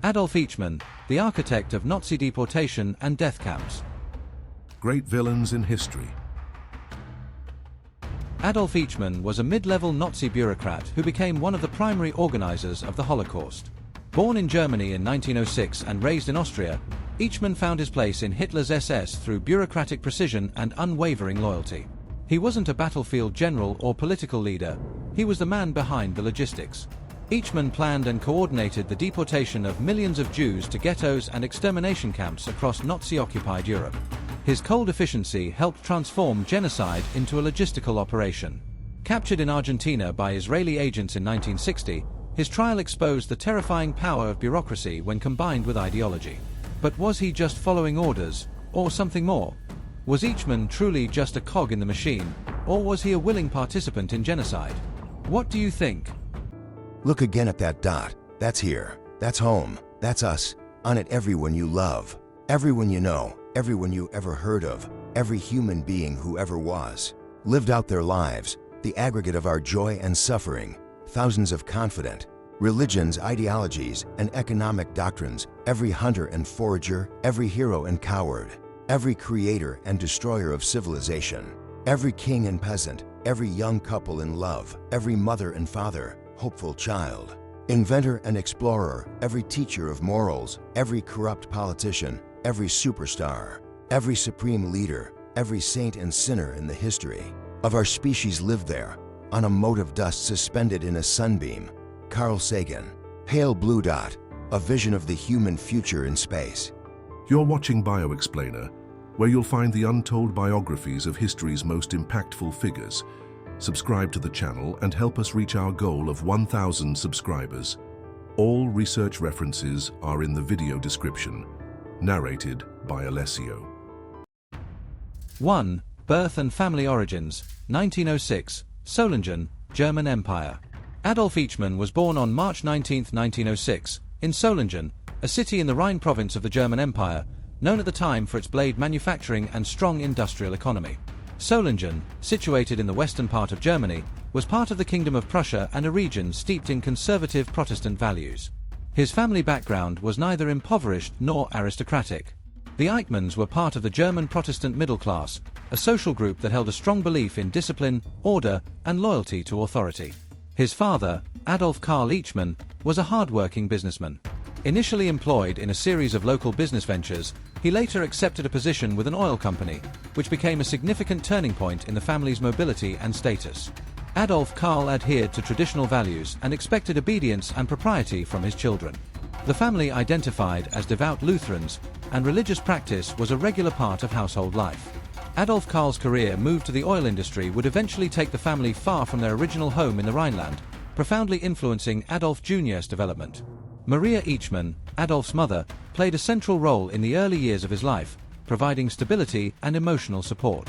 Adolf Eichmann, the architect of Nazi deportation and death camps. Great villains in history. Adolf Eichmann was a mid-level Nazi bureaucrat who became one of the primary organizers of the Holocaust. Born in Germany in 1906 and raised in Austria, Eichmann found his place in Hitler's SS through bureaucratic precision and unwavering loyalty. He wasn't a battlefield general or political leader, he was the man behind the logistics. Eichmann planned and coordinated the deportation of millions of Jews to ghettos and extermination camps across Nazi-occupied Europe. His cold efficiency helped transform genocide into a logistical operation. Captured in Argentina by Israeli agents in 1960, his trial exposed the terrifying power of bureaucracy when combined with ideology. But was he just following orders, or something more? Was Eichmann truly just a cog in the machine, or was he a willing participant in genocide? What do you think? Look again at that dot. That's here. That's home. That's us. On it, everyone you love. Everyone you know. Everyone you ever heard of. Every human being who ever was. Lived out their lives. The aggregate of our joy and suffering. Thousands of confident. Religions, ideologies, and economic doctrines. Every hunter and forager. Every hero and coward. Every creator and destroyer of civilization. Every king and peasant. Every young couple in love. Every mother and father. Hopeful child, inventor and explorer, every teacher of morals, every corrupt politician, every superstar, every supreme leader, every saint and sinner in the history of our species lived there, on a mote of dust suspended in a sunbeam. Carl Sagan, pale blue dot, a vision of the human future in space. You're watching BioExplainer, where you'll find the untold biographies of history's most impactful figures. Subscribe to the channel and help us reach our goal of 1,000 subscribers. All research references are in the video description. Narrated by Alessio. 1. Birth and family origins, 1906, Solingen, German Empire. Adolf Eichmann was born on March 19, 1906, in Solingen, a city in the Rhine province of the German Empire, known at the time for its blade manufacturing and strong industrial economy. Solingen, situated in the western part of Germany, was part of the Kingdom of Prussia and a region steeped in conservative Protestant values. His family background was neither impoverished nor aristocratic. The Eichmanns were part of the German Protestant middle class, a social group that held a strong belief in discipline, order, and loyalty to authority. His father, Adolf Karl Eichmann, was a hard-working businessman. Initially employed in a series of local business ventures, he later accepted a position with an oil company, which became a significant turning point in the family's mobility and status. Adolf Karl adhered to traditional values and expected obedience and propriety from his children. The family identified as devout Lutherans, and religious practice was a regular part of household life. Adolf Karl's career move to the oil industry would eventually take the family far from their original home in the Rhineland, profoundly influencing Adolf Jr.'s development. Maria Eichmann, Adolf's mother, played a central role in the early years of his life, providing stability and emotional support.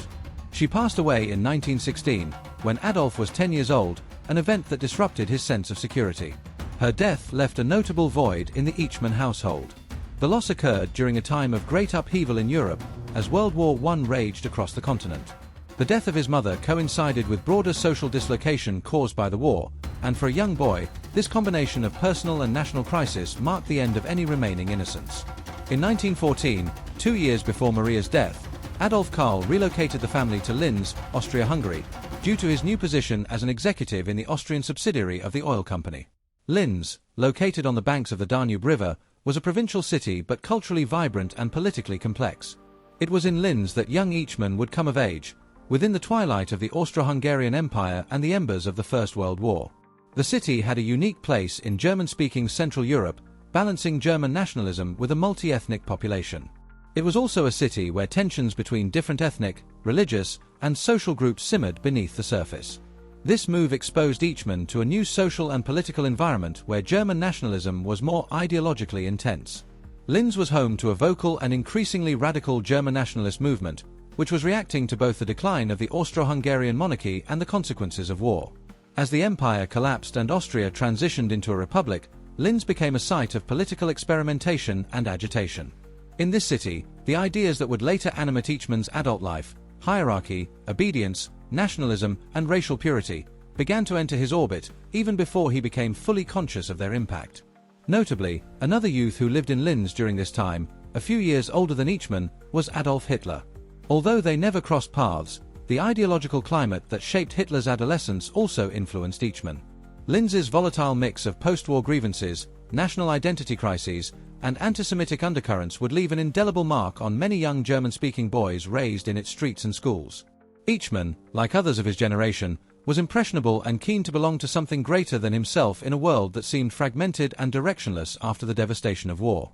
She passed away in 1916, when Adolf was 10 years old, an event that disrupted his sense of security. Her death left a notable void in the Eichmann household. The loss occurred during a time of great upheaval in Europe, as World War I raged across the continent. The death of his mother coincided with broader social dislocation caused by the war, and for a young boy, this combination of personal and national crisis marked the end of any remaining innocence. In 1914, 2 years before Maria's death, Adolf Karl relocated the family to Linz, Austria-Hungary, due to his new position as an executive in the Austrian subsidiary of the oil company. Linz, located on the banks of the Danube River, was a provincial city but culturally vibrant and politically complex. It was in Linz that young Eichmann would come of age, within the twilight of the Austro-Hungarian Empire and the embers of the First World War. The city had a unique place in German-speaking Central Europe, balancing German nationalism with a multi-ethnic population. It was also a city where tensions between different ethnic, religious, and social groups simmered beneath the surface. This move exposed Eichmann to a new social and political environment where German nationalism was more ideologically intense. Linz was home to a vocal and increasingly radical German nationalist movement, which was reacting to both the decline of the Austro-Hungarian monarchy and the consequences of war. As the empire collapsed and Austria transitioned into a republic, Linz became a site of political experimentation and agitation. In this city, the ideas that would later animate Eichmann's adult life, hierarchy, obedience, nationalism, and racial purity, began to enter his orbit even before he became fully conscious of their impact. Notably, another youth who lived in Linz during this time, a few years older than Eichmann, was Adolf Hitler. Although they never crossed paths, the ideological climate that shaped Hitler's adolescence also influenced Eichmann. Linz's volatile mix of post-war grievances, national identity crises, and anti-Semitic undercurrents would leave an indelible mark on many young German-speaking boys raised in its streets and schools. Eichmann, like others of his generation, was impressionable and keen to belong to something greater than himself in a world that seemed fragmented and directionless after the devastation of war.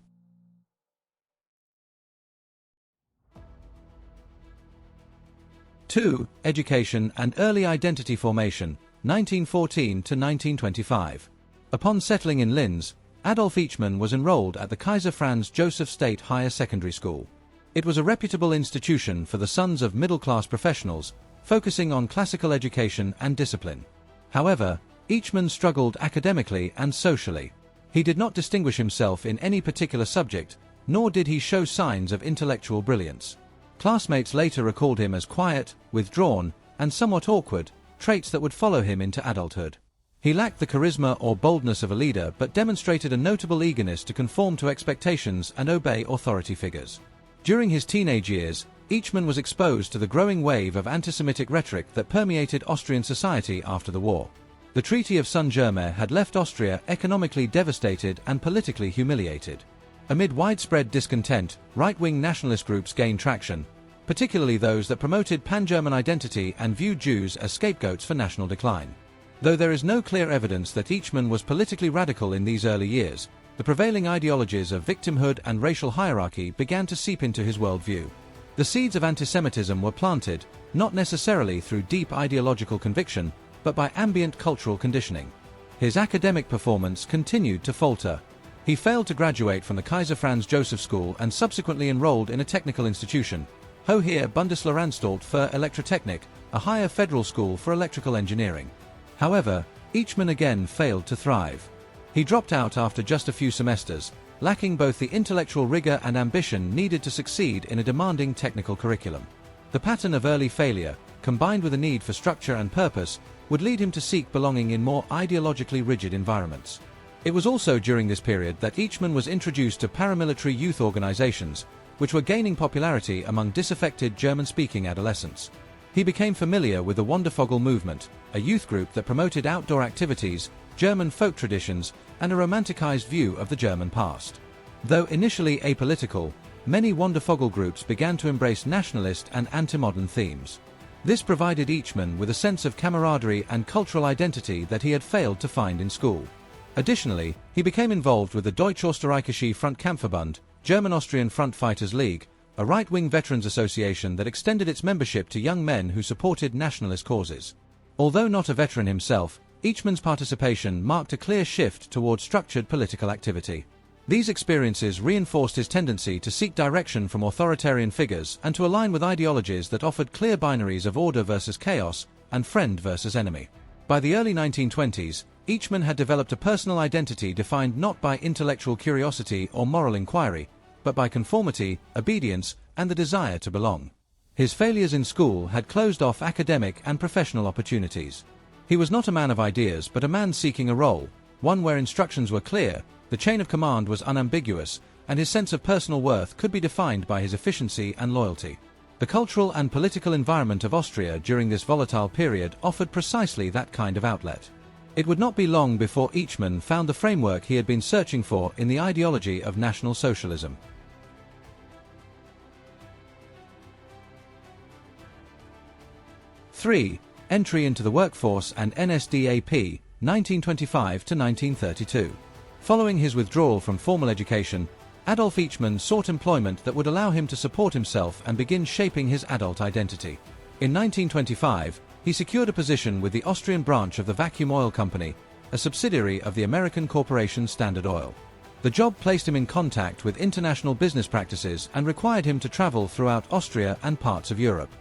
Two, Education and Early Identity Formation, 1914 to 1925. Upon settling in Linz, Adolf Eichmann was enrolled at the Kaiser Franz Joseph State Higher Secondary School. It was a reputable institution for the sons of middle-class professionals, focusing on classical education and discipline. However, Eichmann struggled academically and socially. He did not distinguish himself in any particular subject, nor did he show signs of intellectual brilliance. Classmates later recalled him as quiet, withdrawn, and somewhat awkward, traits that would follow him into adulthood. He lacked the charisma or boldness of a leader but demonstrated a notable eagerness to conform to expectations and obey authority figures. During his teenage years, Eichmann was exposed to the growing wave of anti-Semitic rhetoric that permeated Austrian society after the war. The Treaty of Saint-Germain had left Austria economically devastated and politically humiliated. Amid widespread discontent, right-wing nationalist groups gained traction, particularly those that promoted pan-German identity and viewed Jews as scapegoats for national decline. Though there is no clear evidence that Eichmann was politically radical in these early years, the prevailing ideologies of victimhood and racial hierarchy began to seep into his worldview. The seeds of antisemitism were planted, not necessarily through deep ideological conviction, but by ambient cultural conditioning. His academic performance continued to falter. He failed to graduate from the Kaiser Franz Joseph School and subsequently enrolled in a technical institution, Hohe Bundeslehranstalt für Elektrotechnik, a higher federal school for electrical engineering. However, Eichmann again failed to thrive. He dropped out after just a few semesters, lacking both the intellectual rigor and ambition needed to succeed in a demanding technical curriculum. The pattern of early failure, combined with a need for structure and purpose, would lead him to seek belonging in more ideologically rigid environments. It was also during this period that Eichmann was introduced to paramilitary youth organizations, which were gaining popularity among disaffected German-speaking adolescents. He became familiar with the Wandervogel movement, a youth group that promoted outdoor activities, German folk traditions, and a romanticized view of the German past. Though initially apolitical, many Wandervogel groups began to embrace nationalist and anti-modern themes. This provided Eichmann with a sense of camaraderie and cultural identity that he had failed to find in school. Additionally, he became involved with the Deutsch-Österreichische Frontkampfverband, German-Austrian Front Fighters League, a right-wing veterans association that extended its membership to young men who supported nationalist causes. Although not a veteran himself, Eichmann's participation marked a clear shift toward structured political activity. These experiences reinforced his tendency to seek direction from authoritarian figures and to align with ideologies that offered clear binaries of order versus chaos and friend versus enemy. By the early 1920s, Eichmann had developed a personal identity defined not by intellectual curiosity or moral inquiry, but by conformity, obedience, and the desire to belong. His failures in school had closed off academic and professional opportunities. He was not a man of ideas but a man seeking a role, one where instructions were clear, the chain of command was unambiguous, and his sense of personal worth could be defined by his efficiency and loyalty. The cultural and political environment of Austria during this volatile period offered precisely that kind of outlet. It would not be long before Eichmann found the framework he had been searching for in the ideology of National Socialism. Three, Entry into the workforce and NSDAP, 1925 to 1932. Following his withdrawal from formal education, Adolf Eichmann sought employment that would allow him to support himself and begin shaping his adult identity. In 1925, he secured a position with the Austrian branch of the Vacuum Oil Company, a subsidiary of the American corporation Standard Oil. The job placed him in contact with international business practices and required him to travel throughout Austria and parts of Europe.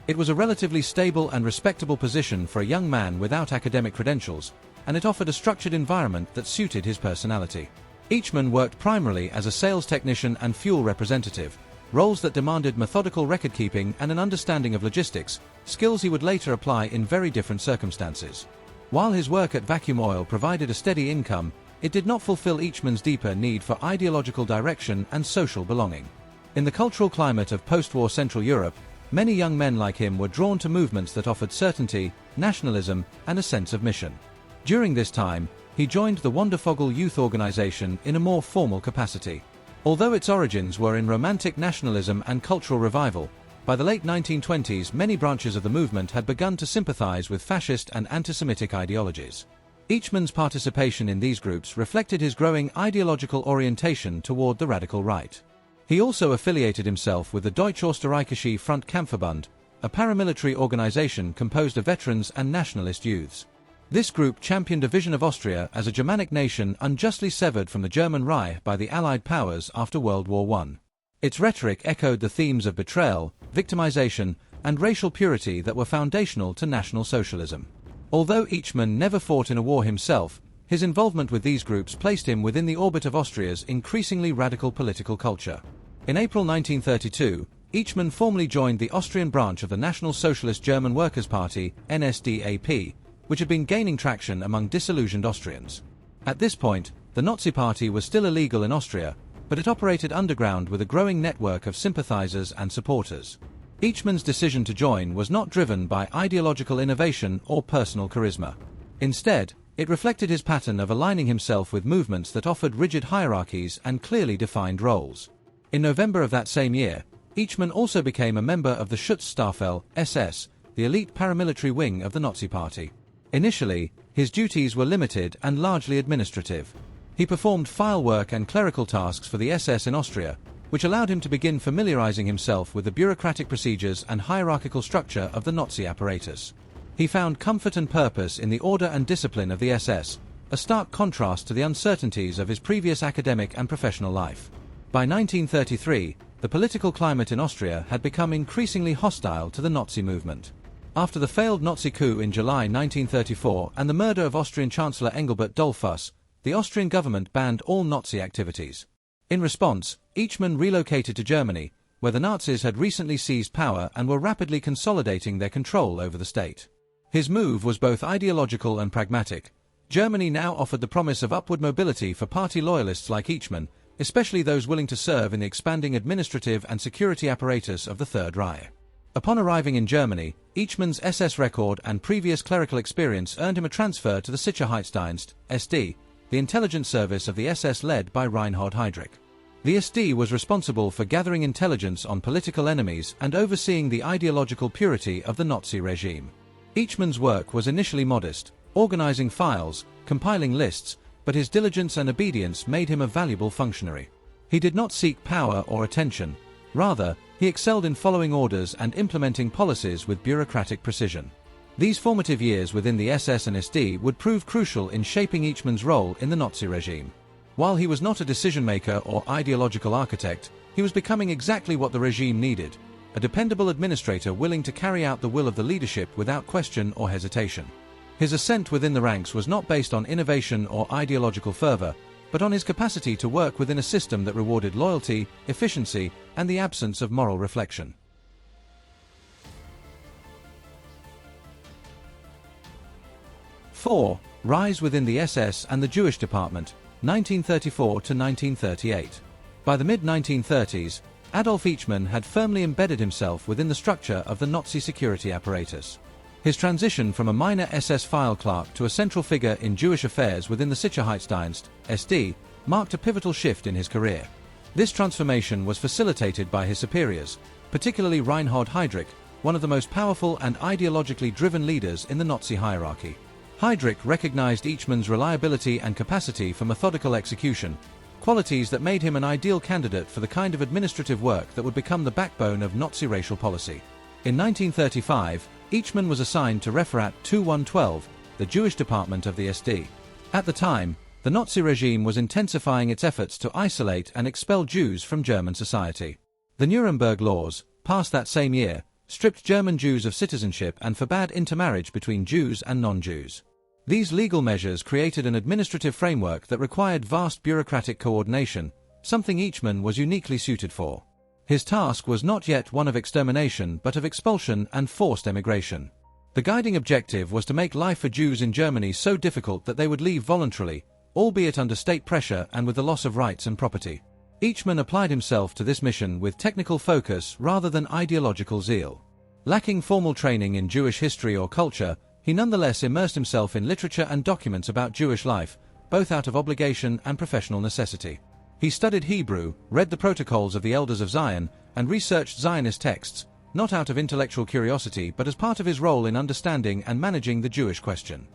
It was a relatively stable and respectable position for a young man without academic credentials, and it offered a structured environment that suited his personality. Eichmann worked primarily as a sales technician and fuel representative, roles that demanded methodical record-keeping and an understanding of logistics, skills he would later apply in very different circumstances. While his work at Vacuum Oil provided a steady income, it did not fulfill Eichmann's deeper need for ideological direction and social belonging. In the cultural climate of post-war Central Europe, many young men like him were drawn to movements that offered certainty, nationalism, and a sense of mission. During this time, he joined the Wandervogel youth organization in a more formal capacity. Although its origins were in romantic nationalism and cultural revival, by the late 1920s many branches of the movement had begun to sympathize with fascist and anti-Semitic ideologies. Eichmann's participation in these groups reflected his growing ideological orientation toward the radical right. He also affiliated himself with the Deutsch-Österreichische Frontkampfverbund, a paramilitary organization composed of veterans and nationalist youths. This group championed a vision of Austria as a Germanic nation unjustly severed from the German Reich by the Allied powers after World War I. Its rhetoric echoed the themes of betrayal, victimization, and racial purity that were foundational to National Socialism. Although Eichmann never fought in a war himself, his involvement with these groups placed him within the orbit of Austria's increasingly radical political culture. In April 1932, Eichmann formally joined the Austrian branch of the National Socialist German Workers' Party, NSDAP, which had been gaining traction among disillusioned Austrians. At this point, the Nazi Party was still illegal in Austria, but it operated underground with a growing network of sympathizers and supporters. Eichmann's decision to join was not driven by ideological innovation or personal charisma. Instead, it reflected his pattern of aligning himself with movements that offered rigid hierarchies and clearly defined roles. In November of that same year, Eichmann also became a member of the Schutzstaffel, SS, the elite paramilitary wing of the Nazi Party. Initially, his duties were limited and largely administrative. He performed file work and clerical tasks for the SS in Austria, which allowed him to begin familiarizing himself with the bureaucratic procedures and hierarchical structure of the Nazi apparatus. He found comfort and purpose in the order and discipline of the SS, a stark contrast to the uncertainties of his previous academic and professional life. By 1933, the political climate in Austria had become increasingly hostile to the Nazi movement. After the failed Nazi coup in July 1934 and the murder of Austrian Chancellor Engelbert Dollfuss, the Austrian government banned all Nazi activities. In response, Eichmann relocated to Germany, where the Nazis had recently seized power and were rapidly consolidating their control over the state. His move was both ideological and pragmatic. Germany now offered the promise of upward mobility for party loyalists like Eichmann, especially those willing to serve in the expanding administrative and security apparatus of the Third Reich. Upon arriving in Germany, Eichmann's SS record and previous clerical experience earned him a transfer to the Sicherheitsdienst, SD, the intelligence service of the SS led by Reinhard Heydrich. The SD was responsible for gathering intelligence on political enemies and overseeing the ideological purity of the Nazi regime. Eichmann's work was initially modest, organizing files, compiling lists, but his diligence and obedience made him a valuable functionary. He did not seek power or attention. Rather, he excelled in following orders and implementing policies with bureaucratic precision. These formative years within the SS and SD would prove crucial in shaping Eichmann's role in the Nazi regime. While he was not a decision-maker or ideological architect, he was becoming exactly what the regime needed: a dependable administrator willing to carry out the will of the leadership without question or hesitation. His ascent within the ranks was not based on innovation or ideological fervor, but on his capacity to work within a system that rewarded loyalty, efficiency, and the absence of moral reflection. '4. Rise within the SS and the Jewish Department, 1934 to 1938. By the mid-1930s, Adolf Eichmann had firmly embedded himself within the structure of the Nazi security apparatus. His transition from a minor SS file clerk to a central figure in Jewish affairs within the Sicherheitsdienst, SD, marked a pivotal shift in his career. This transformation was facilitated by his superiors, particularly Reinhard Heydrich, one of the most powerful and ideologically driven leaders in the Nazi hierarchy. Heydrich recognized Eichmann's reliability and capacity for methodical execution, qualities that made him an ideal candidate for the kind of administrative work that would become the backbone of Nazi racial policy. In 1935, Eichmann was assigned to Referat 2112, the Jewish department of the SD. At the time, the Nazi regime was intensifying its efforts to isolate and expel Jews from German society. The Nuremberg laws, passed that same year, stripped German Jews of citizenship and forbade intermarriage between Jews and non-Jews. These legal measures created an administrative framework that required vast bureaucratic coordination, something Eichmann was uniquely suited for. His task was not yet one of extermination but of expulsion and forced emigration. The guiding objective was to make life for Jews in Germany so difficult that they would leave voluntarily, albeit under state pressure and with the loss of rights and property. Eichmann applied himself to this mission with technical focus rather than ideological zeal. Lacking formal training in Jewish history or culture, he nonetheless immersed himself in literature and documents about Jewish life, both out of obligation and professional necessity. He studied Hebrew, read the protocols of the Elders of Zion, and researched Zionist texts, not out of intellectual curiosity but as part of his role in understanding and managing the Jewish question.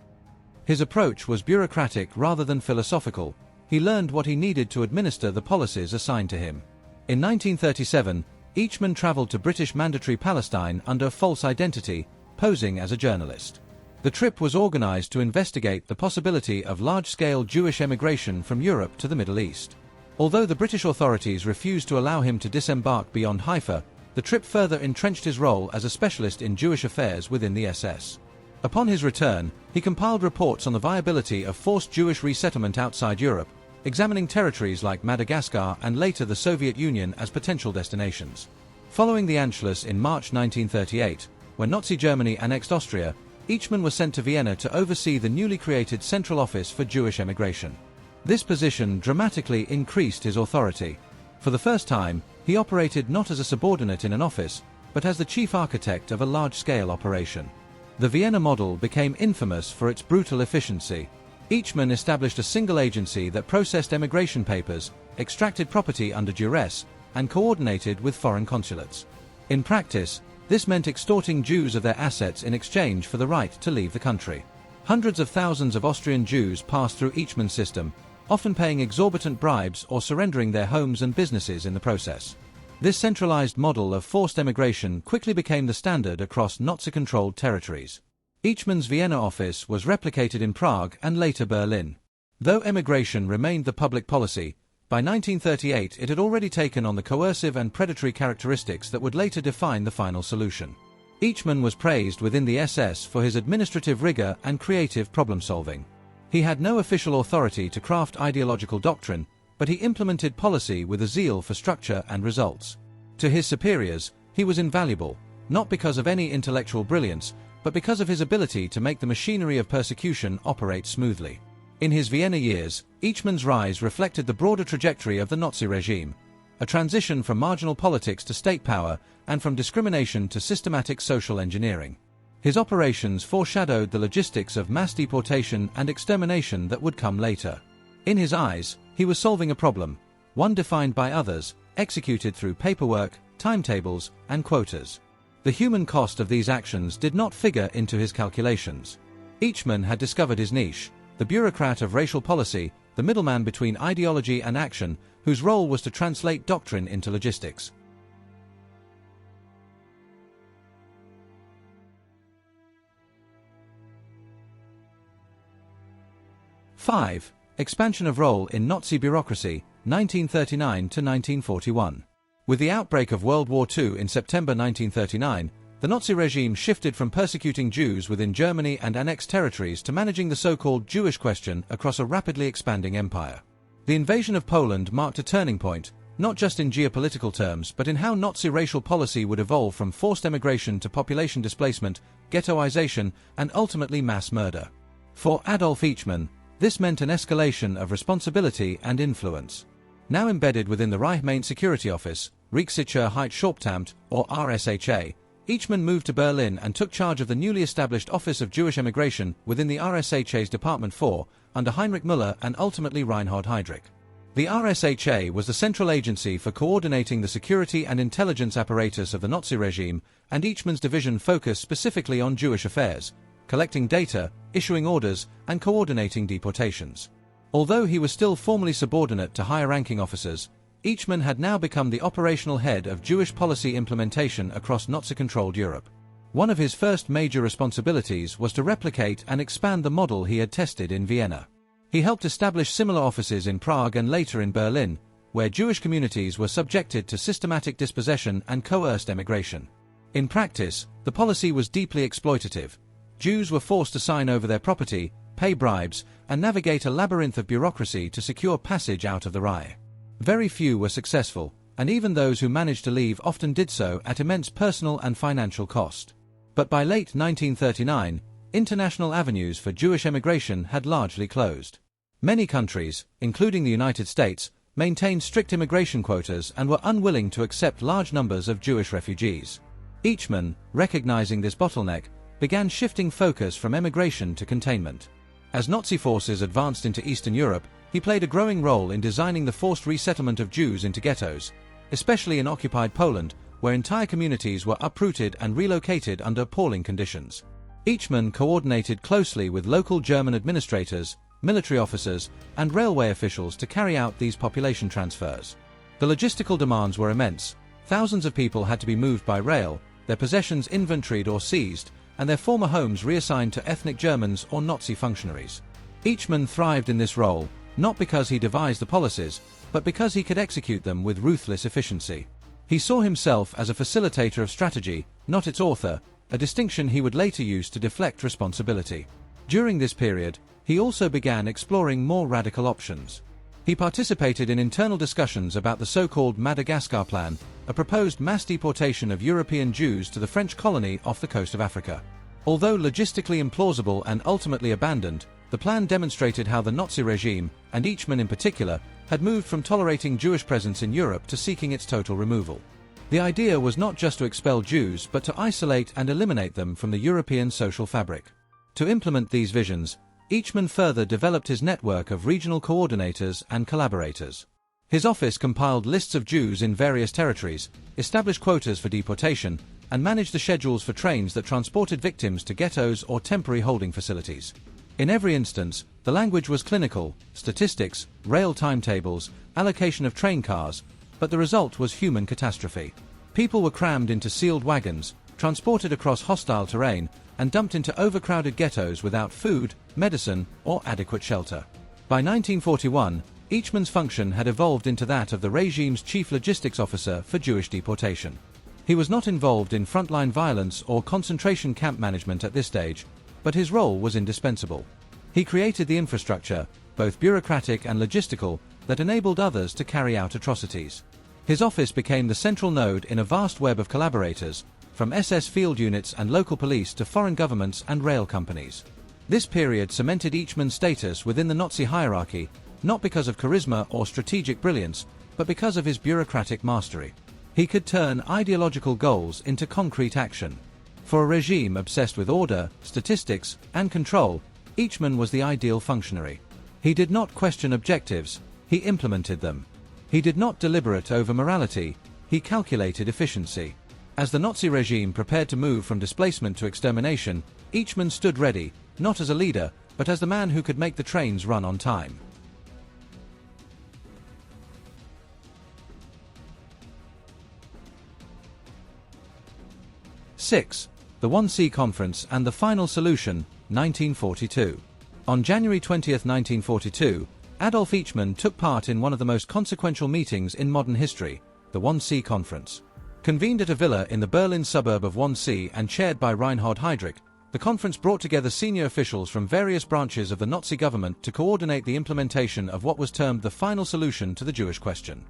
His approach was bureaucratic rather than philosophical. He learned what he needed to administer the policies assigned to him. In 1937, Eichmann traveled to British Mandatory Palestine under a false identity, posing as a journalist. The trip was organized to investigate the possibility of large-scale Jewish emigration from Europe to the Middle East. Although the British authorities refused to allow him to disembark beyond Haifa, the trip further entrenched his role as a specialist in Jewish affairs within the SS. Upon his return, he compiled reports on the viability of forced Jewish resettlement outside Europe, examining territories like Madagascar and later the Soviet Union as potential destinations. Following the Anschluss in March 1938, when Nazi Germany annexed Austria, Eichmann was sent to Vienna to oversee the newly created Central Office for Jewish Emigration. This position dramatically increased his authority. For the first time, he operated not as a subordinate in an office, but as the chief architect of a large-scale operation. The Vienna model became infamous for its brutal efficiency. Eichmann established a single agency that processed emigration papers, extracted property under duress, and coordinated with foreign consulates. In practice, this meant extorting Jews of their assets in exchange for the right to leave the country. Hundreds of thousands of Austrian Jews passed through Eichmann's system, often paying exorbitant bribes or surrendering their homes and businesses in the process. This centralized model of forced emigration quickly became the standard across Nazi-controlled territories. Eichmann's Vienna office was replicated in Prague and later Berlin. Though emigration remained the public policy, by 1938 it had already taken on the coercive and predatory characteristics that would later define the final solution. Eichmann was praised within the SS for his administrative rigor and creative problem-solving. He had no official authority to craft ideological doctrine, but he implemented policy with a zeal for structure and results. To his superiors, he was invaluable, not because of any intellectual brilliance, but because of his ability to make the machinery of persecution operate smoothly. In his Vienna years, Eichmann's rise reflected the broader trajectory of the Nazi regime, a transition from marginal politics to state power and from discrimination to systematic social engineering. His operations foreshadowed the logistics of mass deportation and extermination that would come later. In his eyes, he was solving a problem, one defined by others, executed through paperwork, timetables, and quotas. The human cost of these actions did not figure into his calculations. Eichmann had discovered his niche, the bureaucrat of racial policy, the middleman between ideology and action, whose role was to translate doctrine into logistics. '5. Expansion of role in Nazi bureaucracy, 1939 to 1941. With the outbreak of World War II in September 1939, the Nazi regime shifted from persecuting Jews within Germany and annexed territories to managing the so-called Jewish question across a rapidly expanding empire. The invasion of Poland marked a turning point, not just in geopolitical terms but in how Nazi racial policy would evolve from forced emigration to population displacement, ghettoization, and ultimately mass murder. For Adolf Eichmann, this meant an escalation of responsibility and influence. Now embedded within the Reich Main Security Office, Reichssicherheitshauptamt, or RSHA, Eichmann moved to Berlin and took charge of the newly established Office of Jewish Emigration within the RSHA's Department 4, under Heinrich Müller and ultimately Reinhard Heydrich. The RSHA was the central agency for coordinating the security and intelligence apparatus of the Nazi regime, and Eichmann's division focused specifically on Jewish affairs, collecting data, issuing orders, and coordinating deportations. Although he was still formally subordinate to higher-ranking officers, Eichmann had now become the operational head of Jewish policy implementation across Nazi-controlled Europe. One of his first major responsibilities was to replicate and expand the model he had tested in Vienna. He helped establish similar offices in Prague and later in Berlin, where Jewish communities were subjected to systematic dispossession and coerced emigration. In practice, the policy was deeply exploitative. Jews were forced to sign over their property, pay bribes, and navigate a labyrinth of bureaucracy to secure passage out of the Reich. Very few were successful, and even those who managed to leave often did so at immense personal and financial cost. But by late 1939, international avenues for Jewish emigration had largely closed. Many countries, including the United States, maintained strict immigration quotas and were unwilling to accept large numbers of Jewish refugees. Eichmann, recognizing this bottleneck, began shifting focus from emigration to containment. As Nazi forces advanced into Eastern Europe, he played a growing role in designing the forced resettlement of Jews into ghettos, especially in occupied Poland, where entire communities were uprooted and relocated under appalling conditions. Eichmann coordinated closely with local German administrators, military officers, and railway officials to carry out these population transfers. The logistical demands were immense. Thousands of people had to be moved by rail, their possessions inventoried or seized, and their former homes reassigned to ethnic Germans or Nazi functionaries. Eichmann thrived in this role, not because he devised the policies, but because he could execute them with ruthless efficiency. He saw himself as a facilitator of strategy, not its author, a distinction he would later use to deflect responsibility. During this period, he also began exploring more radical options. He participated in internal discussions about the so-called Madagascar Plan, a proposed mass deportation of European Jews to the French colony off the coast of Africa. Although logistically implausible and ultimately abandoned, the plan demonstrated how the Nazi regime, and Eichmann in particular, had moved from tolerating Jewish presence in Europe to seeking its total removal. The idea was not just to expel Jews but to isolate and eliminate them from the European social fabric. To implement these visions, Eichmann further developed his network of regional coordinators and collaborators. His office compiled lists of Jews in various territories, established quotas for deportation, and managed the schedules for trains that transported victims to ghettos or temporary holding facilities. In every instance, the language was clinical, statistics, rail timetables, allocation of train cars, but the result was human catastrophe. People were crammed into sealed wagons, transported across hostile terrain, and dumped into overcrowded ghettos without food, medicine, or adequate shelter. By 1941, Eichmann's function had evolved into that of the regime's chief logistics officer for Jewish deportation. He was not involved in frontline violence or concentration camp management at this stage, but his role was indispensable. He created the infrastructure, both bureaucratic and logistical, that enabled others to carry out atrocities. His office became the central node in a vast web of collaborators, from SS field units and local police to foreign governments and rail companies. This period cemented Eichmann's status within the Nazi hierarchy, not because of charisma or strategic brilliance, but because of his bureaucratic mastery. He could turn ideological goals into concrete action. For a regime obsessed with order, statistics, and control, Eichmann was the ideal functionary. He did not question objectives, he implemented them. He did not deliberate over morality, he calculated efficiency. As the Nazi regime prepared to move from displacement to extermination, Eichmann stood ready, not as a leader, but as the man who could make the trains run on time. '6. The Wannsee Conference and the Final Solution, 1942. On January 20, 1942, Adolf Eichmann took part in one of the most consequential meetings in modern history, the Wannsee Conference. Convened at a villa in the Berlin suburb of Wannsee and chaired by Reinhard Heydrich, the conference brought together senior officials from various branches of the Nazi government to coordinate the implementation of what was termed the final solution to the Jewish question.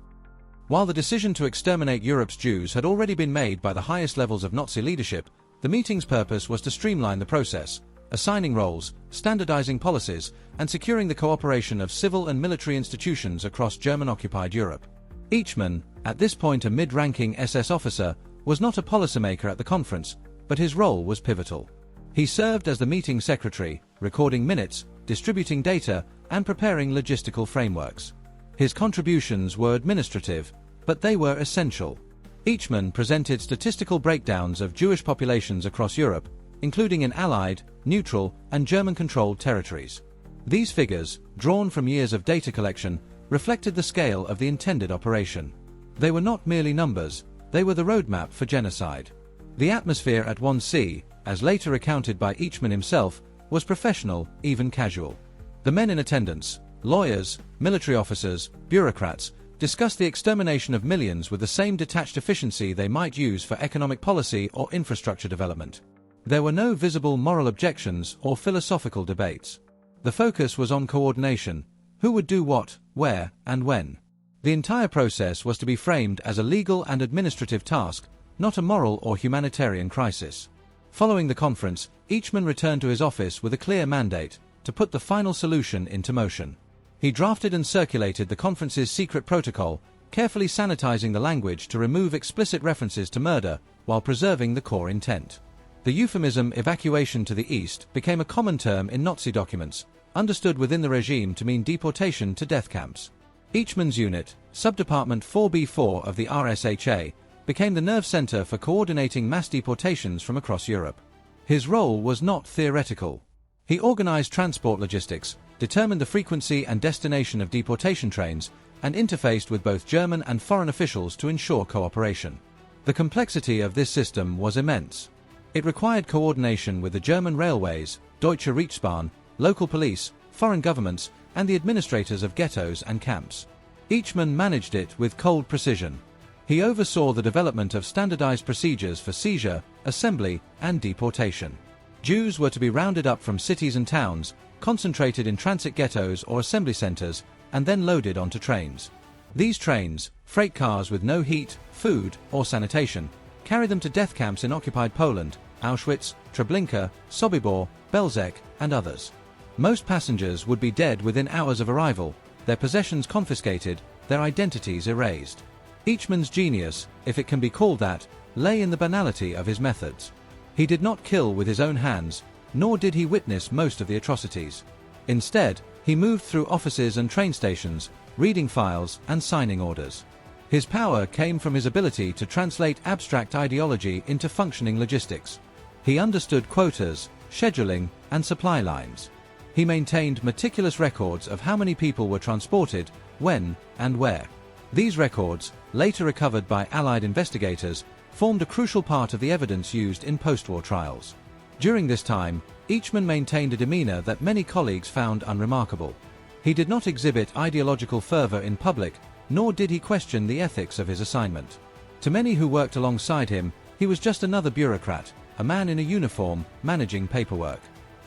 While the decision to exterminate Europe's Jews had already been made by the highest levels of Nazi leadership, the meeting's purpose was to streamline the process, assigning roles, standardizing policies, and securing the cooperation of civil and military institutions across German-occupied Europe. Eichmann, at this point a mid-ranking SS officer, was not a policymaker at the conference, but his role was pivotal. He served as the meeting secretary, recording minutes, distributing data, and preparing logistical frameworks. His contributions were administrative, but they were essential. Eichmann presented statistical breakdowns of Jewish populations across Europe, including in Allied, neutral, and German-controlled territories. These figures, drawn from years of data collection, reflected the scale of the intended operation. They were not merely numbers, they were the roadmap for genocide. The atmosphere at Wannsee, as later recounted by Eichmann himself, was professional, even casual. The men in attendance, lawyers, military officers, bureaucrats, discussed the extermination of millions with the same detached efficiency they might use for economic policy or infrastructure development. There were no visible moral objections or philosophical debates. The focus was on coordination: who would do what, where, and when. The entire process was to be framed as a legal and administrative task, not a moral or humanitarian crisis. Following the conference, Eichmann returned to his office with a clear mandate: to put the final solution into motion. He drafted and circulated the conference's secret protocol, carefully sanitizing the language to remove explicit references to murder while preserving the core intent. The euphemism evacuation to the east became a common term in Nazi documents, understood within the regime to mean deportation to death camps. Eichmann's unit, Subdepartment 4B4 of the RSHA, became the nerve center for coordinating mass deportations from across Europe. His role was not theoretical. He organized transport logistics, determined the frequency and destination of deportation trains, and interfaced with both German and foreign officials to ensure cooperation. The complexity of this system was immense. It required coordination with the German railways, Deutsche Reichsbahn, local police, foreign governments, and the administrators of ghettos and camps. Eichmann managed it with cold precision. He oversaw the development of standardized procedures for seizure, assembly, and deportation. Jews were to be rounded up from cities and towns, concentrated in transit ghettos or assembly centers, and then loaded onto trains. These trains, freight cars with no heat, food, or sanitation, carried them to death camps in occupied Poland, Auschwitz, Treblinka, Sobibor, Belzec, and others. Most passengers would be dead within hours of arrival, their possessions confiscated, their identities erased. Eichmann's genius, if it can be called that, lay in the banality of his methods. He did not kill with his own hands, nor did he witness most of the atrocities. Instead, he moved through offices and train stations, reading files and signing orders. His power came from his ability to translate abstract ideology into functioning logistics. He understood quotas, scheduling, and supply lines. He maintained meticulous records of how many people were transported, when, and where. These records, later recovered by Allied investigators, formed a crucial part of the evidence used in post-war trials. During this time, Eichmann maintained a demeanor that many colleagues found unremarkable. He did not exhibit ideological fervor in public, nor did he question the ethics of his assignment. To many who worked alongside him, he was just another bureaucrat, a man in a uniform, managing paperwork.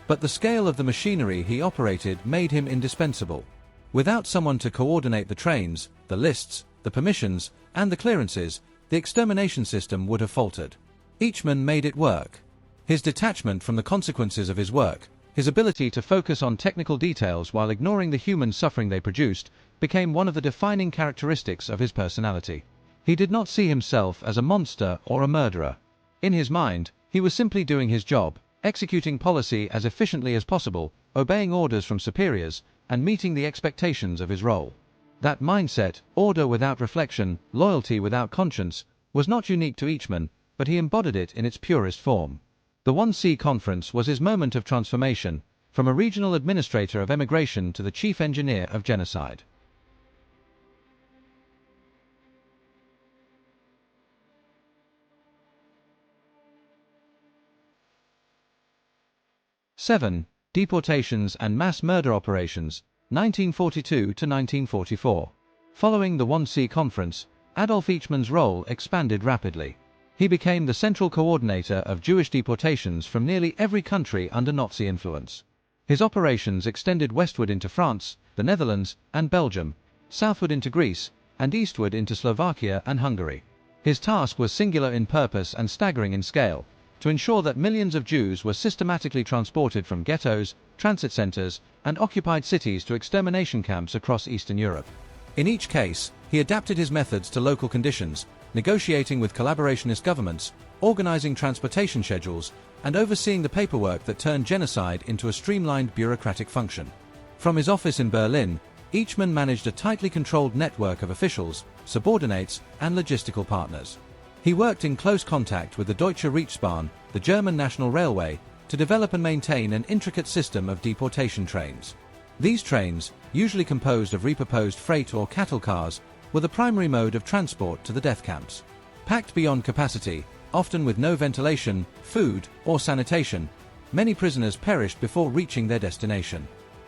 But the scale of the machinery he operated made him indispensable. Without someone to coordinate the trains, the lists, the permissions, and the clearances, the extermination system would have faltered. Eichmann made it work. His detachment from the consequences of his work, his ability to focus on technical details while ignoring the human suffering they produced, became one of the defining characteristics of his personality. He did not see himself as a monster or a murderer. In his mind, he was simply doing his job, executing policy as efficiently as possible, obeying orders from superiors, and meeting the expectations of his role. That mindset, order without reflection, loyalty without conscience, was not unique to Eichmann, but he embodied it in its purest form. The 1C conference was his moment of transformation, from a regional administrator of emigration to the chief engineer of genocide. '7. Deportations and Mass Murder Operations, 1942 to 1944. Following the 1C conference, Adolf Eichmann's role expanded rapidly. He became the central coordinator of Jewish deportations from nearly every country under Nazi influence. His operations extended westward into France, the Netherlands, and Belgium, southward into Greece, and eastward into Slovakia and Hungary. His task was singular in purpose and staggering in scale, to ensure that millions of Jews were systematically transported from ghettos, transit centers, and occupied cities to extermination camps across Eastern Europe. In each case, he adapted his methods to local conditions, negotiating with collaborationist governments, organizing transportation schedules, and overseeing the paperwork that turned genocide into a streamlined bureaucratic function. From his office in Berlin, Eichmann managed a tightly controlled network of officials, subordinates, and logistical partners. He worked in close contact with the Deutsche Reichsbahn, the German National Railway, to develop and maintain an intricate system of deportation trains. These trains, usually composed of repurposed freight or cattle cars, were the primary mode of transport to the death camps. Packed beyond capacity, often with no ventilation, food, or sanitation, many prisoners perished before reaching their destination.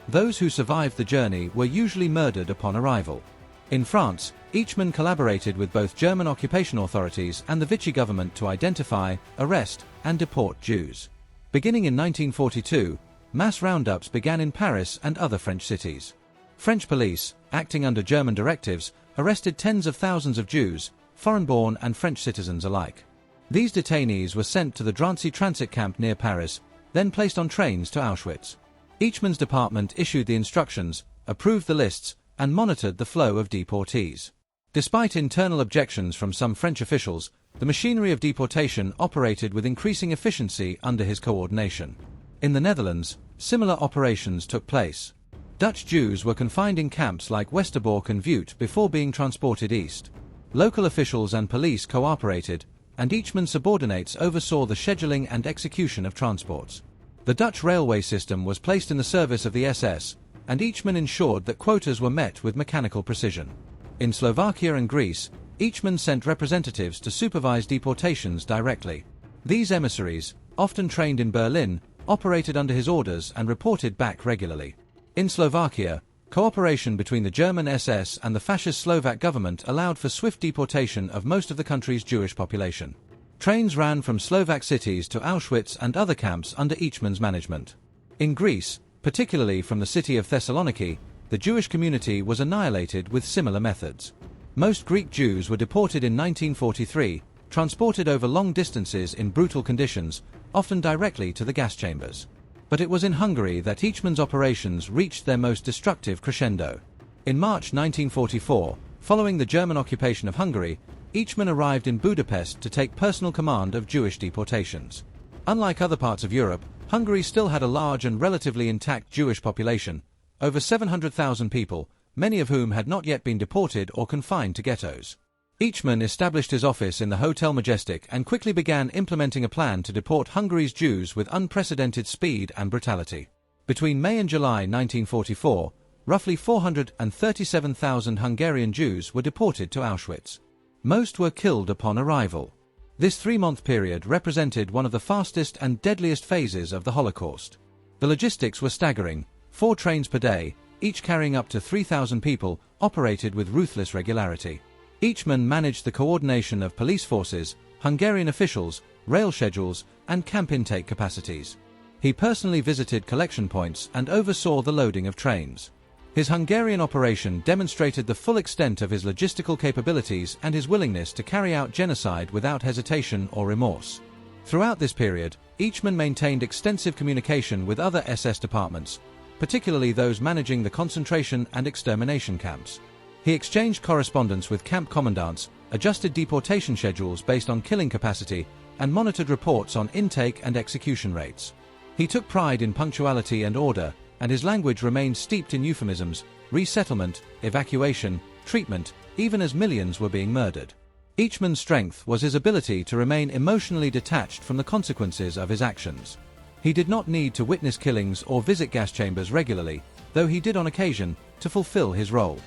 Those who survived the journey were usually murdered upon arrival. In France, Eichmann collaborated with both German occupation authorities and the Vichy government to identify, arrest, and deport Jews. Beginning in 1942, mass roundups began in Paris and other French cities. French police, acting under German directives, arrested tens of thousands of Jews, foreign-born and French citizens alike. These detainees were sent to the Drancy transit camp near Paris, then placed on trains to Auschwitz. Eichmann's department issued the instructions, approved the lists, and monitored the flow of deportees. Despite internal objections from some French officials, the machinery of deportation operated with increasing efficiency under his coordination. In the Netherlands, similar operations took place. Dutch Jews were confined in camps like Westerbork and Vught before being transported east. Local officials and police cooperated, and Eichmann's subordinates oversaw the scheduling and execution of transports. The Dutch railway system was placed in the service of the SS, and Eichmann ensured that quotas were met with mechanical precision. In Slovakia and Greece, Eichmann sent representatives to supervise deportations directly. These emissaries, often trained in Berlin, operated under his orders and reported back regularly. In Slovakia, cooperation between the German SS and the fascist Slovak government allowed for swift deportation of most of the country's Jewish population. Trains ran from Slovak cities to Auschwitz and other camps under Eichmann's management. In Greece, particularly from the city of Thessaloniki, the Jewish community was annihilated with similar methods. Most Greek Jews were deported in 1943, transported over long distances in brutal conditions, often directly to the gas chambers. But it was in Hungary that Eichmann's operations reached their most destructive crescendo. In March 1944, following the German occupation of Hungary, Eichmann arrived in Budapest to take personal command of Jewish deportations. Unlike other parts of Europe, Hungary still had a large and relatively intact Jewish population, over 700,000 people, many of whom had not yet been deported or confined to ghettos. Eichmann established his office in the Hotel Majestic and quickly began implementing a plan to deport Hungary's Jews with unprecedented speed and brutality. Between May and July 1944, roughly 437,000 Hungarian Jews were deported to Auschwitz. Most were killed upon arrival. This 3-month period represented one of the fastest and deadliest phases of the Holocaust. The logistics were staggering: 4 trains per day, each carrying up to 3,000 people, operated with ruthless regularity. Eichmann managed the coordination of police forces, Hungarian officials, rail schedules, and camp intake capacities. He personally visited collection points and oversaw the loading of trains. His Hungarian operation demonstrated the full extent of his logistical capabilities and his willingness to carry out genocide without hesitation or remorse. Throughout this period, Eichmann maintained extensive communication with other SS departments, particularly those managing the concentration and extermination camps. He exchanged correspondence with camp commandants, adjusted deportation schedules based on killing capacity, and monitored reports on intake and execution rates. He took pride in punctuality and order, and his language remained steeped in euphemisms: resettlement, evacuation, treatment, even as millions were being murdered. Eichmann's strength was his ability to remain emotionally detached from the consequences of his actions. He did not need to witness killings or visit gas chambers regularly, though he did on occasion, to fulfill his role.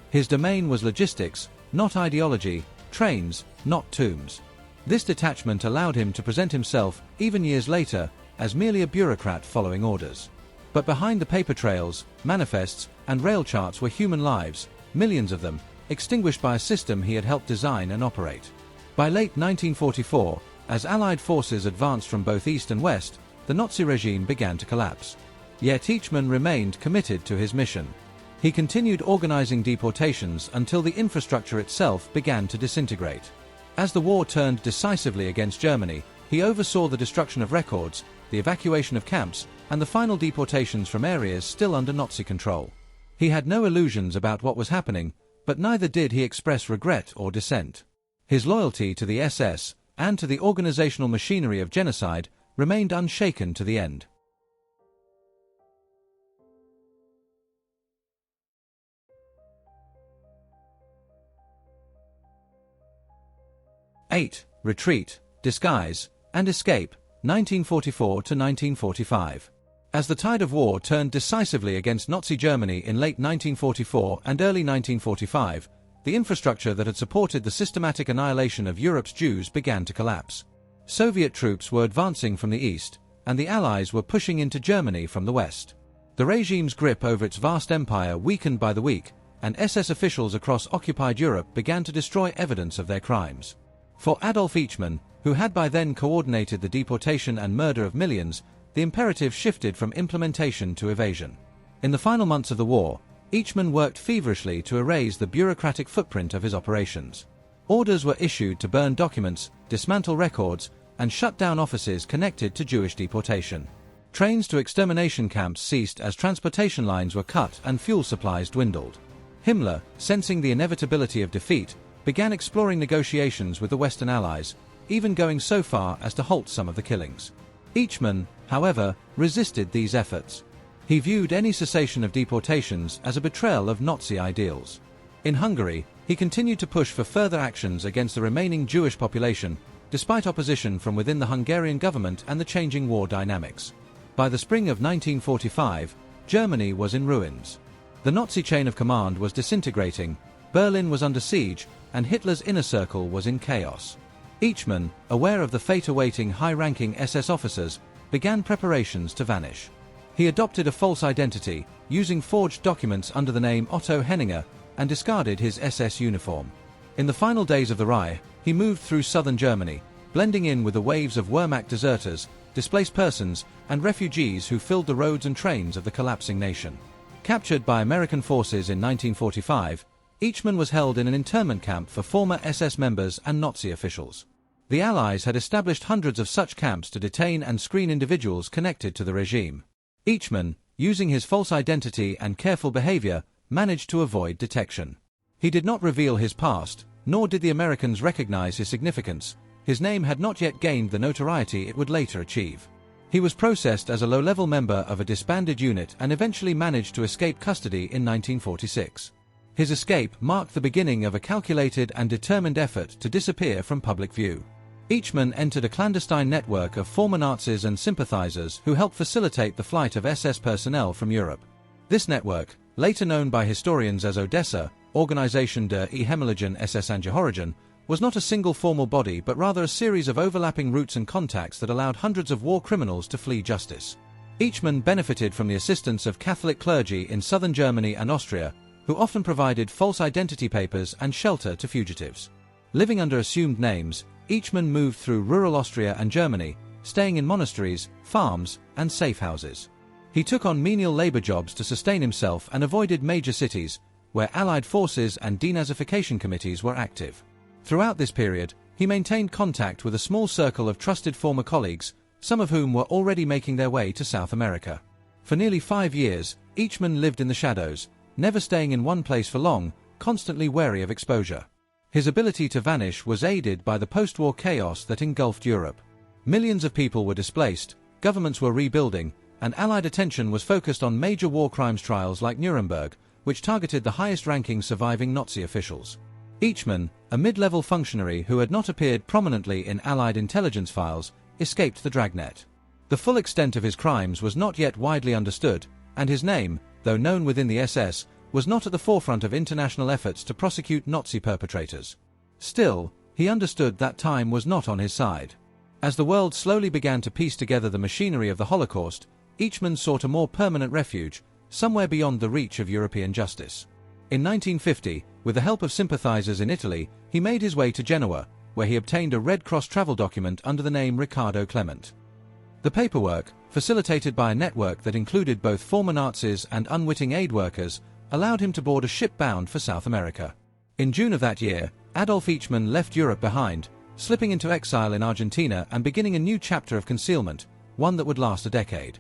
His domain was logistics, not ideology, trains, not tombs. This detachment allowed him to present himself, even years later, as merely a bureaucrat following orders. But behind the paper trails, manifests, and rail charts were human lives, millions of them, extinguished by a system he had helped design and operate. By late 1944, as Allied forces advanced from both east and west, the Nazi regime began to collapse. Yet Eichmann remained committed to his mission. He continued organizing deportations until the infrastructure itself began to disintegrate. As the war turned decisively against Germany, he oversaw the destruction of records, the evacuation of camps, and the final deportations from areas still under Nazi control. He had no illusions about what was happening, but neither did he express regret or dissent. His loyalty to the SS, and to the organizational machinery of genocide, remained unshaken to the end. '8. Retreat, Disguise, and Escape, 1944 to 1945. As the tide of war turned decisively against Nazi Germany in late 1944 and early 1945, the infrastructure that had supported the systematic annihilation of Europe's Jews began to collapse. Soviet troops were advancing from the east, and the Allies were pushing into Germany from the west. The regime's grip over its vast empire weakened by the week, and SS officials across occupied Europe began to destroy evidence of their crimes. For Adolf Eichmann, who had by then coordinated the deportation and murder of millions, the imperative shifted from implementation to evasion. In the final months of the war, Eichmann worked feverishly to erase the bureaucratic footprint of his operations. Orders were issued to burn documents, dismantle records, and shut down offices connected to Jewish deportation. Trains to extermination camps ceased as transportation lines were cut and fuel supplies dwindled. Himmler, sensing the inevitability of defeat, began exploring negotiations with the Western Allies, even going so far as to halt some of the killings. Eichmann, however, resisted these efforts. He viewed any cessation of deportations as a betrayal of Nazi ideals. In Hungary, he continued to push for further actions against the remaining Jewish population, despite opposition from within the Hungarian government and the changing war dynamics. By the spring of 1945, Germany was in ruins. The Nazi chain of command was disintegrating, Berlin was under siege, and Hitler's inner circle was in chaos. Eichmann, aware of the fate awaiting high-ranking SS officers, began preparations to vanish. He adopted a false identity, using forged documents under the name Otto Henninger, and discarded his SS uniform. In the final days of the Reich, he moved through southern Germany, blending in with the waves of Wehrmacht deserters, displaced persons, and refugees who filled the roads and trains of the collapsing nation. Captured by American forces in 1945, Eichmann was held in an internment camp for former SS members and Nazi officials. The Allies had established hundreds of such camps to detain and screen individuals connected to the regime. Eichmann, using his false identity and careful behavior, managed to avoid detection. He did not reveal his past, nor did the Americans recognize his significance. His name had not yet gained the notoriety it would later achieve. He was processed as a low-level member of a disbanded unit and eventually managed to escape custody in 1946. His escape marked the beginning of a calculated and determined effort to disappear from public view. Eichmann entered a clandestine network of former Nazis and sympathizers who helped facilitate the flight of SS personnel from Europe. This network, later known by historians as Odessa, Organisation der ehemaligen SS-Angehörigen, was not a single formal body but rather a series of overlapping routes and contacts that allowed hundreds of war criminals to flee justice. Eichmann benefited from the assistance of Catholic clergy in southern Germany and Austria, who often provided false identity papers and shelter to fugitives. Living under assumed names, Eichmann moved through rural Austria and Germany, staying in monasteries, farms, and safe houses. He took on menial labor jobs to sustain himself and avoided major cities, where Allied forces and denazification committees were active. Throughout this period, he maintained contact with a small circle of trusted former colleagues, some of whom were already making their way to South America. For nearly 5 years, Eichmann lived in the shadows, never staying in one place for long, constantly wary of exposure. His ability to vanish was aided by the post-war chaos that engulfed Europe. Millions of people were displaced, governments were rebuilding, and Allied attention was focused on major war crimes trials like Nuremberg, which targeted the highest-ranking surviving Nazi officials. Eichmann, a mid-level functionary who had not appeared prominently in Allied intelligence files, escaped the dragnet. The full extent of his crimes was not yet widely understood, and his name, though known within the SS, was not at the forefront of international efforts to prosecute Nazi perpetrators. Still, he understood that time was not on his side. As the world slowly began to piece together the machinery of the Holocaust, Eichmann sought a more permanent refuge, somewhere beyond the reach of European justice. In 1950, with the help of sympathizers in Italy, he made his way to Genoa, where he obtained a Red Cross travel document under the name Riccardo Clement. The paperwork, facilitated by a network that included both former Nazis and unwitting aid workers, allowed him to board a ship bound for South America. In June of that year, Adolf Eichmann left Europe behind, slipping into exile in Argentina and beginning a new chapter of concealment, one that would last a decade.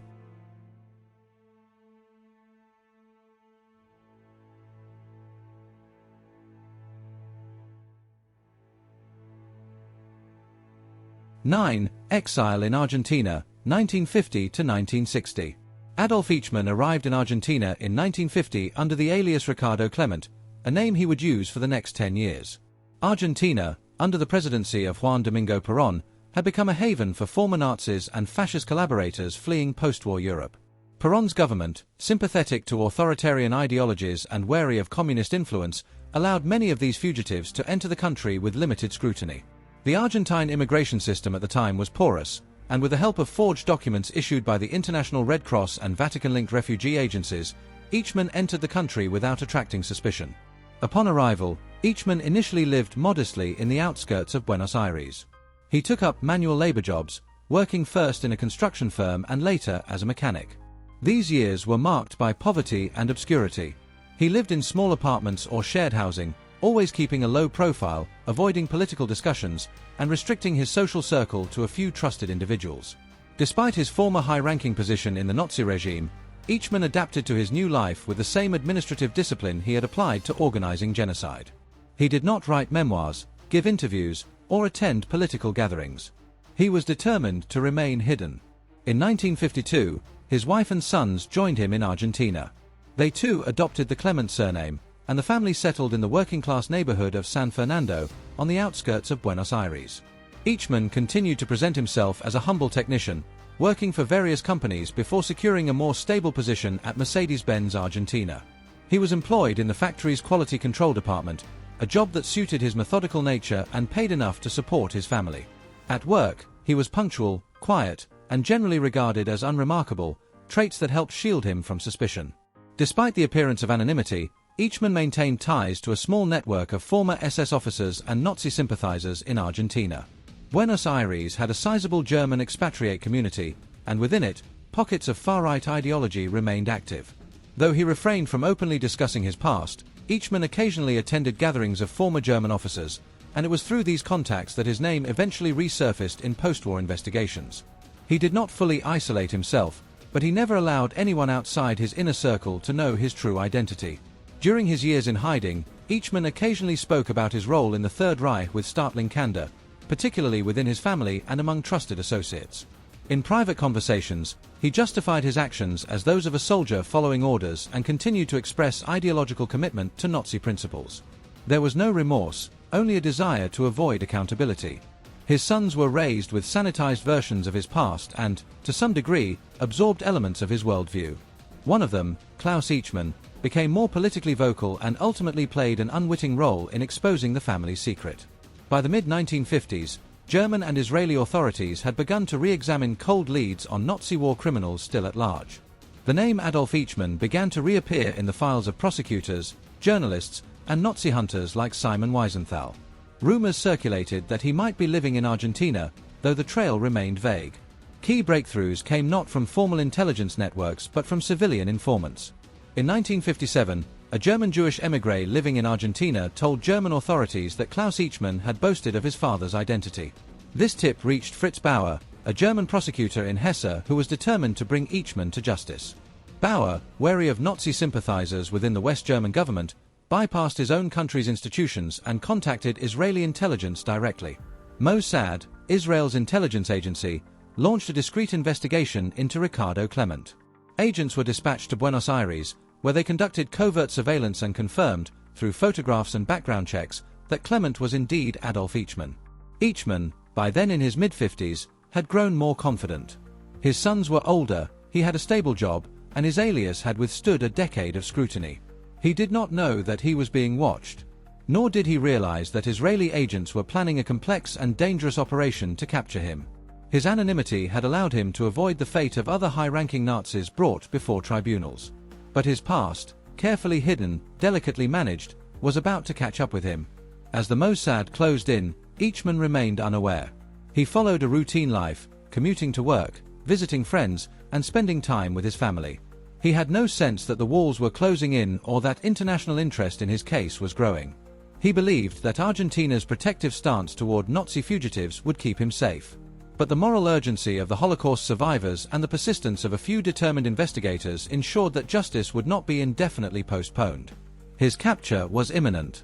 Exile in Argentina, 1950 to 1960. Adolf Eichmann arrived in Argentina in 1950 under the alias Riccardo Clement, a name he would use for the next 10 years. Argentina, under the presidency of Juan Domingo Perón, had become a haven for former Nazis and fascist collaborators fleeing post-war Europe. Perón's government, sympathetic to authoritarian ideologies and wary of communist influence, allowed many of these fugitives to enter the country with limited scrutiny. The Argentine immigration system at the time was porous, and with the help of forged documents issued by the International Red Cross and Vatican-linked refugee agencies, Eichmann entered the country without attracting suspicion. Upon arrival, Eichmann initially lived modestly in the outskirts of Buenos Aires. He took up manual labor jobs, working first in a construction firm and later as a mechanic. These years were marked by poverty and obscurity. He lived in small apartments or shared housing, always keeping a low profile, avoiding political discussions, and restricting his social circle to a few trusted individuals. Despite his former high-ranking position in the Nazi regime, Eichmann adapted to his new life with the same administrative discipline he had applied to organizing genocide. He did not write memoirs, give interviews, or attend political gatherings. He was determined to remain hidden. In 1952, his wife and sons joined him in Argentina. They too adopted the Clement surname, and the family settled in the working-class neighborhood of San Fernando, on the outskirts of Buenos Aires. Eichmann continued to present himself as a humble technician, working for various companies before securing a more stable position at Mercedes-Benz Argentina. He was employed in the factory's quality control department, a job that suited his methodical nature and paid enough to support his family. At work, he was punctual, quiet, and generally regarded as unremarkable, traits that helped shield him from suspicion. Despite the appearance of anonymity, Eichmann maintained ties to a small network of former SS officers and Nazi sympathizers in Argentina. Buenos Aires had a sizable German expatriate community, and within it, pockets of far-right ideology remained active. Though he refrained from openly discussing his past, Eichmann occasionally attended gatherings of former German officers, and it was through these contacts that his name eventually resurfaced in post-war investigations. He did not fully isolate himself, but he never allowed anyone outside his inner circle to know his true identity. During his years in hiding, Eichmann occasionally spoke about his role in the Third Reich with startling candor, particularly within his family and among trusted associates. In private conversations, he justified his actions as those of a soldier following orders and continued to express ideological commitment to Nazi principles. There was no remorse, only a desire to avoid accountability. His sons were raised with sanitized versions of his past and, to some degree, absorbed elements of his worldview. One of them, Klaus Eichmann, became more politically vocal and ultimately played an unwitting role in exposing the family's secret. By the mid-1950s, German and Israeli authorities had begun to re-examine cold leads on Nazi war criminals still at large. The name Adolf Eichmann began to reappear in the files of prosecutors, journalists, and Nazi hunters like Simon Wiesenthal. Rumors circulated that he might be living in Argentina, though the trail remained vague. Key breakthroughs came not from formal intelligence networks but from civilian informants. In 1957, a German Jewish émigré living in Argentina told German authorities that Klaus Eichmann had boasted of his father's identity. This tip reached Fritz Bauer, a German prosecutor in Hesse who was determined to bring Eichmann to justice. Bauer, wary of Nazi sympathizers within the West German government, bypassed his own country's institutions and contacted Israeli intelligence directly. Mossad, Israel's intelligence agency, launched a discreet investigation into Ricardo Clement. Agents were dispatched to Buenos Aires, where they conducted covert surveillance and confirmed, through photographs and background checks, that Clement was indeed Adolf Eichmann. Eichmann, by then in his mid-50s, had grown more confident. His sons were older, he had a stable job, and his alias had withstood a decade of scrutiny. He did not know that he was being watched. Nor did he realize that Israeli agents were planning a complex and dangerous operation to capture him. His anonymity had allowed him to avoid the fate of other high-ranking Nazis brought before tribunals. But his past, carefully hidden, delicately managed, was about to catch up with him. As the Mossad closed in, Eichmann remained unaware. He followed a routine life, commuting to work, visiting friends, and spending time with his family. He had no sense that the walls were closing in or that international interest in his case was growing. He believed that Argentina's protective stance toward Nazi fugitives would keep him safe. But the moral urgency of the Holocaust survivors and the persistence of a few determined investigators ensured that justice would not be indefinitely postponed. His capture was imminent.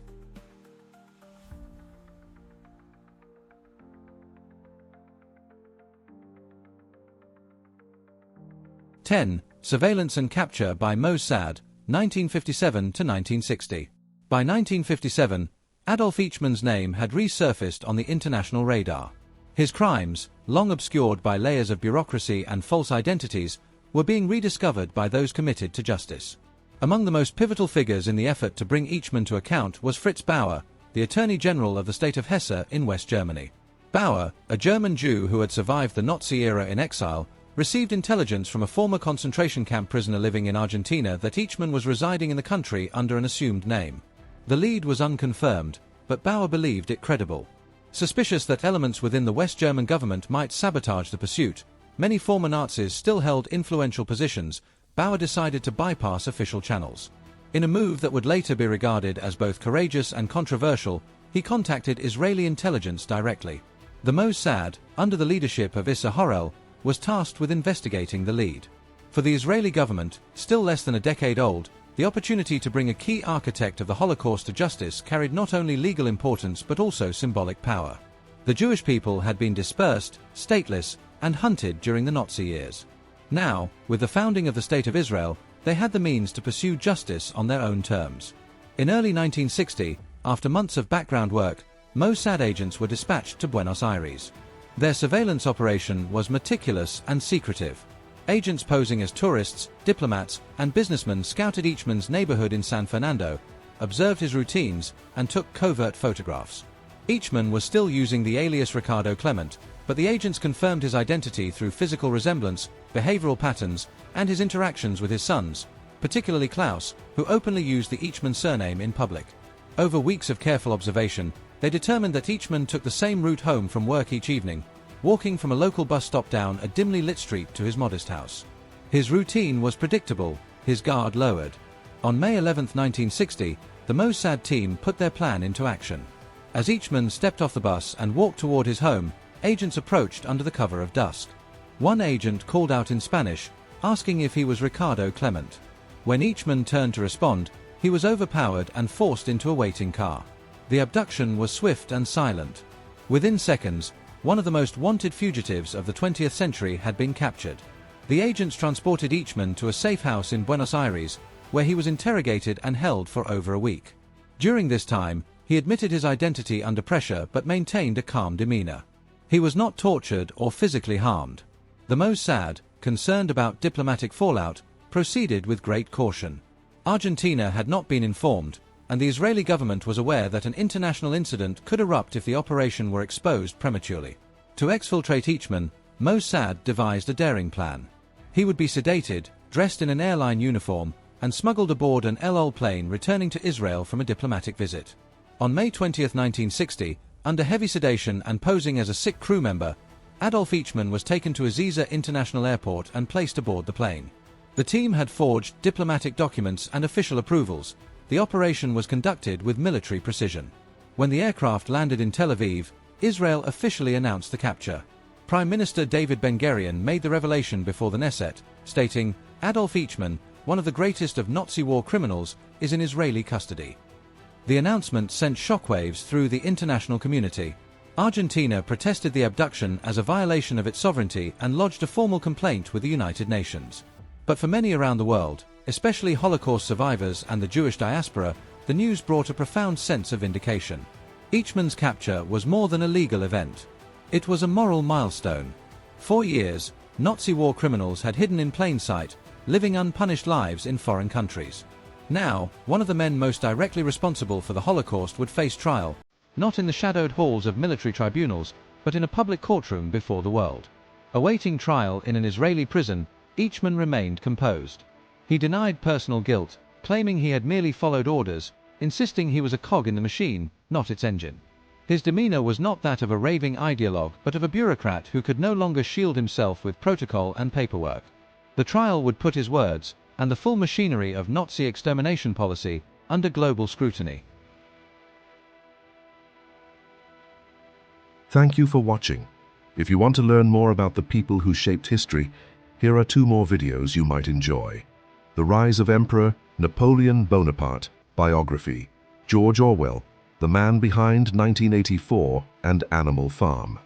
Surveillance and capture by Mossad, 1957 to 1960. By 1957, Adolf Eichmann's name had resurfaced on the international radar. His crimes, long obscured by layers of bureaucracy and false identities, were being rediscovered by those committed to justice. Among the most pivotal figures in the effort to bring Eichmann to account was Fritz Bauer, the Attorney General of the state of Hesse in West Germany. Bauer, a German Jew who had survived the Nazi era in exile, received intelligence from a former concentration camp prisoner living in Argentina that Eichmann was residing in the country under an assumed name. The lead was unconfirmed, but Bauer believed it credible. Suspicious that elements within the West German government might sabotage the pursuit, many former Nazis still held influential positions. Bauer decided to bypass official channels. In a move that would later be regarded as both courageous and controversial, he contacted Israeli intelligence directly. The Mossad, under the leadership of Issa Horel, was tasked with investigating the lead. For the Israeli government, still less than a decade old, the opportunity to bring a key architect of the Holocaust to justice carried not only legal importance but also symbolic power. The Jewish people had been dispersed, stateless, and hunted during the Nazi years. Now, with the founding of the State of Israel, they had the means to pursue justice on their own terms. In early 1960, after months of background work, Mossad agents were dispatched to Buenos Aires. Their surveillance operation was meticulous and secretive. Agents posing as tourists, diplomats, and businessmen scouted Eichmann's neighborhood in San Fernando, observed his routines, and took covert photographs. Eichmann was still using the alias Ricardo Clement, but the agents confirmed his identity through physical resemblance, behavioral patterns, and his interactions with his sons, particularly Klaus, who openly used the Eichmann surname in public. Over weeks of careful observation, they determined that Eichmann took the same route home from work each evening, walking from a local bus stop down a dimly lit street to his modest house. His routine was predictable, his guard lowered. On May 11, 1960, the Mossad team put their plan into action. As Eichmann stepped off the bus and walked toward his home, agents approached under the cover of dusk. One agent called out in Spanish, asking if he was Ricardo Clement. When Eichmann turned to respond, he was overpowered and forced into a waiting car. The abduction was swift and silent. Within seconds, one of the most wanted fugitives of the 20th century had been captured. The agents transported Eichmann to a safe house in Buenos Aires, where he was interrogated and held for over a week. During this time, he admitted his identity under pressure but maintained a calm demeanor. He was not tortured or physically harmed. The Mossad, concerned about diplomatic fallout, proceeded with great caution. Argentina had not been informed, and the Israeli government was aware that an international incident could erupt if the operation were exposed prematurely. To exfiltrate Eichmann, Mossad devised a daring plan. He would be sedated, dressed in an airline uniform, and smuggled aboard an LOL plane returning to Israel from a diplomatic visit. On May 20, 1960, under heavy sedation and posing as a sick crew member, Adolf Eichmann was taken to Ezeiza International Airport and placed aboard the plane. The team had forged diplomatic documents and official approvals. The operation was conducted with military precision. When the aircraft landed in Tel Aviv, Israel officially announced the capture. Prime Minister David Ben-Gurion made the revelation before the Knesset, stating, "Adolf Eichmann, one of the greatest of Nazi war criminals, is in Israeli custody." The announcement sent shockwaves through the international community. Argentina protested the abduction as a violation of its sovereignty and lodged a formal complaint with the United Nations. But for many around the world, especially Holocaust survivors and the Jewish diaspora, the news brought a profound sense of vindication. Eichmann's capture was more than a legal event. It was a moral milestone. For years, Nazi war criminals had hidden in plain sight, living unpunished lives in foreign countries. Now, one of the men most directly responsible for the Holocaust would face trial, not in the shadowed halls of military tribunals, but in a public courtroom before the world. Awaiting trial in an Israeli prison, Eichmann remained composed. He denied personal guilt, claiming he had merely followed orders, insisting he was a cog in the machine, not its engine. His demeanor was not that of a raving ideologue but of a bureaucrat who could no longer shield himself with protocol and paperwork. The trial would put his words, and the full machinery of Nazi extermination policy, under global scrutiny. Thank you for watching. If you want to learn more about the people who shaped history, here are 2 more videos you might enjoy. The Rise of Emperor Napoleon Bonaparte, Biography, George Orwell, The Man Behind 1984, and Animal Farm.